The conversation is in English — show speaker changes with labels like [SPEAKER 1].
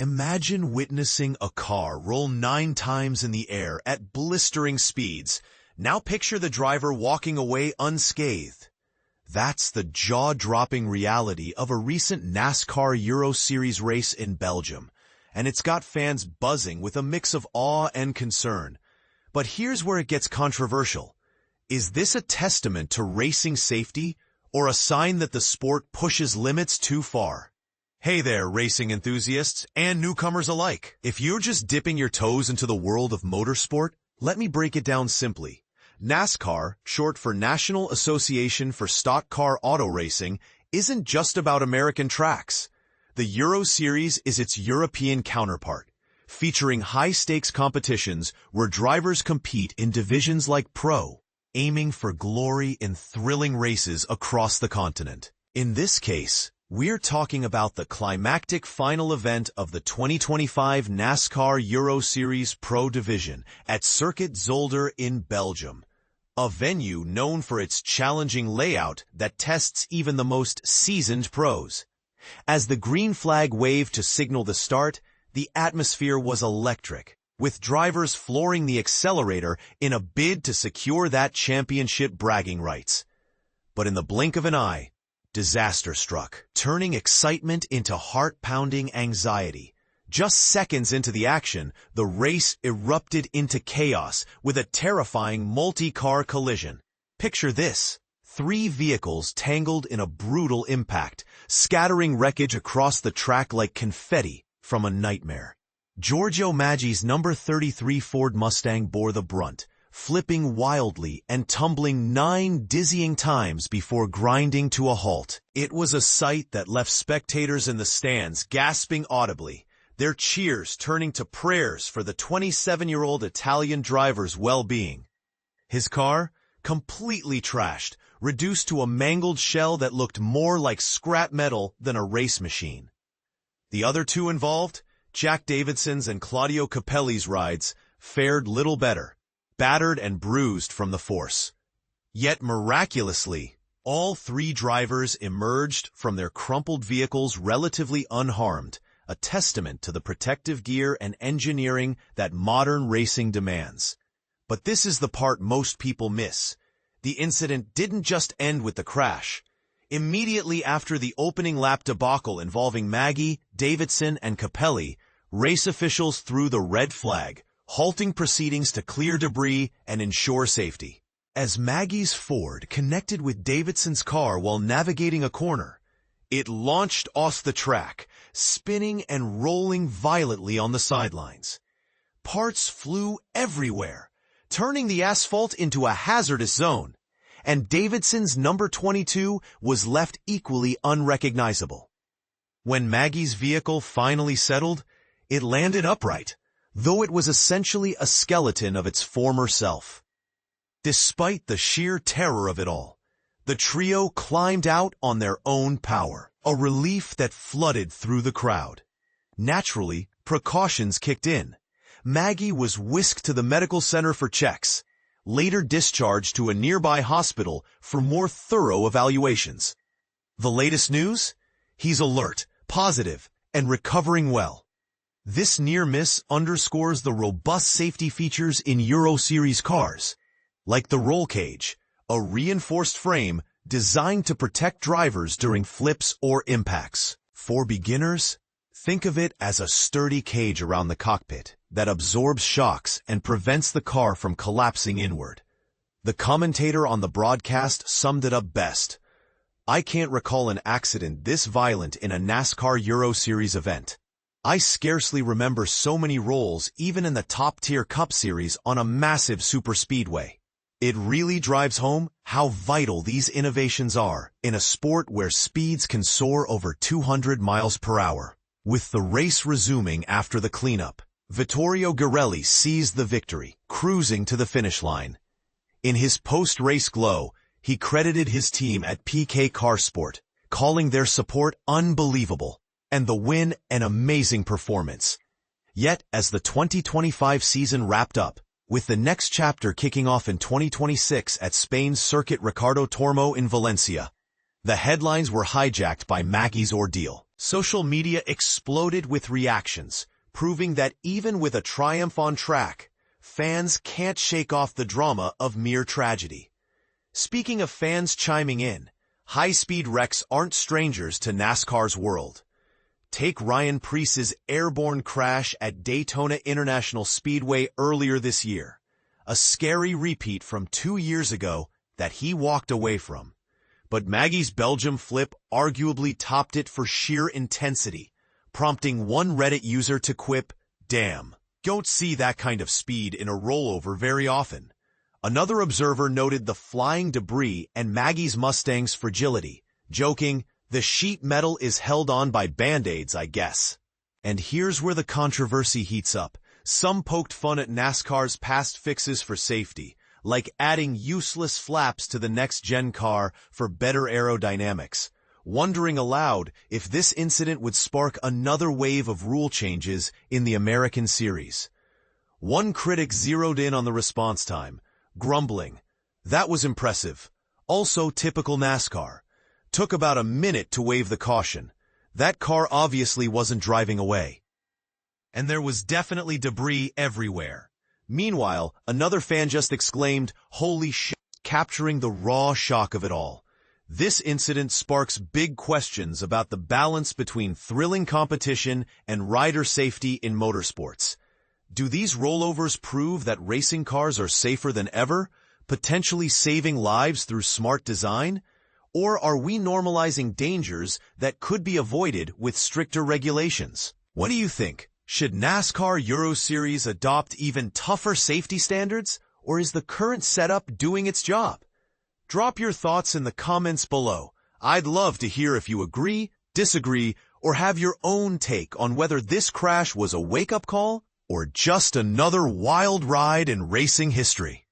[SPEAKER 1] Imagine witnessing a car roll 9 times in the air at blistering speeds. Now picture the driver walking away unscathed. That's the jaw-dropping reality of a recent NASCAR Euro Series race in Belgium, and it's got fans buzzing with a mix of awe and concern. But here's where it gets controversial. Is this a testament to racing safety, or a sign that the sport pushes limits too far? Hey there, racing enthusiasts and newcomers alike. If you're just dipping your toes into the world of motorsport, let me break it down simply. NASCAR, short for National Association for Stock Car Auto Racing, isn't just about American tracks. The Euro Series is its European counterpart, featuring high-stakes competitions where drivers compete in divisions like Pro, aiming for glory in thrilling races across the continent. In this case, we're talking about the climactic final event of the 2025 NASCAR Euro Series Pro Division at Circuit Zolder in Belgium, a venue known for its challenging layout that tests even the most seasoned pros. As the green flag waved to signal the start, the atmosphere was electric, with drivers flooring the accelerator in a bid to secure that championship bragging rights. But in the blink of an eye, disaster struck, turning excitement into heart-pounding anxiety. Just seconds into the action, the race erupted into chaos with a terrifying multi-car collision. Picture this: 3 vehicles tangled in a brutal impact, scattering wreckage across the track like confetti from a nightmare. Giorgio Maggi's number 33 Ford Mustang bore the brunt, flipping wildly and tumbling 9 dizzying times before grinding to a halt. It was a sight that left spectators in the stands gasping audibly, their cheers turning to prayers for the 27-year-old Italian driver's well-being. His car, completely trashed, reduced to a mangled shell that looked more like scrap metal than a race machine. The other 2 involved, Jack Davidson's and Claudio Capelli's rides, fared little better, battered and bruised from the force. Yet miraculously, all 3 drivers emerged from their crumpled vehicles relatively unharmed, a testament to the protective gear and engineering that modern racing demands. But this is the part most people miss. The incident didn't just end with the crash. Immediately after the opening lap debacle involving Maggi, Davidson, and Capelli, race officials threw the red flag, halting proceedings to clear debris and ensure safety. As Maggi's Ford connected with Davidson's car while navigating a corner, it launched off the track, spinning and rolling violently on the sidelines. Parts flew everywhere, turning the asphalt into a hazardous zone, and Davidson's number 22 was left equally unrecognizable. When Maggi's vehicle finally settled, it landed upright, though it was essentially a skeleton of its former self. Despite the sheer terror of it all, the trio climbed out on their own power, a relief that flooded through the crowd. Naturally, precautions kicked in. Maggi was whisked to the medical center for checks, later discharged to a nearby hospital for more thorough evaluations. The latest news? He's alert, positive, and recovering well. This near miss underscores the robust safety features in Euro Series cars, like the roll cage, a reinforced frame designed to protect drivers during flips or impacts. For beginners, think of it as a sturdy cage around the cockpit that absorbs shocks and prevents the car from collapsing inward. The commentator on the broadcast summed it up best: "I can't recall an accident this violent in a NASCAR Euro Series event. I scarcely remember so many rolls even in the top-tier Cup Series on a massive superspeedway." It really drives home how vital these innovations are in a sport where speeds can soar over 200 miles per hour. With the race resuming after the cleanup, Vittorio Girelli seized the victory, cruising to the finish line. In his post-race glow, he credited his team at PK Carsport, calling their support unbelievable, and the win an amazing performance. Yet, as the 2025 season wrapped up, with the next chapter kicking off in 2026 at Spain's Circuit Ricardo Tormo in Valencia, the headlines were hijacked by Maggi's ordeal. Social media exploded with reactions, proving that even with a triumph on track, fans can't shake off the drama of mere tragedy. Speaking of fans chiming in, high-speed wrecks aren't strangers to NASCAR's world. Take Ryan Preece's airborne crash at Daytona International Speedway earlier this year, a scary repeat from 2 years ago that he walked away from. But Maggi's Belgium flip arguably topped it for sheer intensity, prompting one Reddit user to quip, "Damn, don't see that kind of speed in a rollover very often." Another observer noted the flying debris and Maggi's Mustang's fragility, joking, "The sheet metal is held on by Band-Aids, I guess." And here's where the controversy heats up. Some poked fun at NASCAR's past fixes for safety, like adding useless flaps to the next-gen car for better aerodynamics, wondering aloud if this incident would spark another wave of rule changes in the American series. One critic zeroed in on the response time, grumbling, "That was impressive. Also typical NASCAR. Took about a minute to wave the caution. That car obviously wasn't driving away." And there was definitely debris everywhere. Meanwhile, another fan just exclaimed, "Holy shit," capturing the raw shock of it all. This incident sparks big questions about the balance between thrilling competition and rider safety in motorsports. Do these rollovers prove that racing cars are safer than ever, potentially saving lives through smart design? Or are we normalizing dangers that could be avoided with stricter regulations? What do you think? Should NASCAR Euro Series adopt even tougher safety standards, or is the current setup doing its job? Drop your thoughts in the comments below. I'd love to hear if you agree, disagree, or have your own take on whether this crash was a wake-up call or just another wild ride in racing history.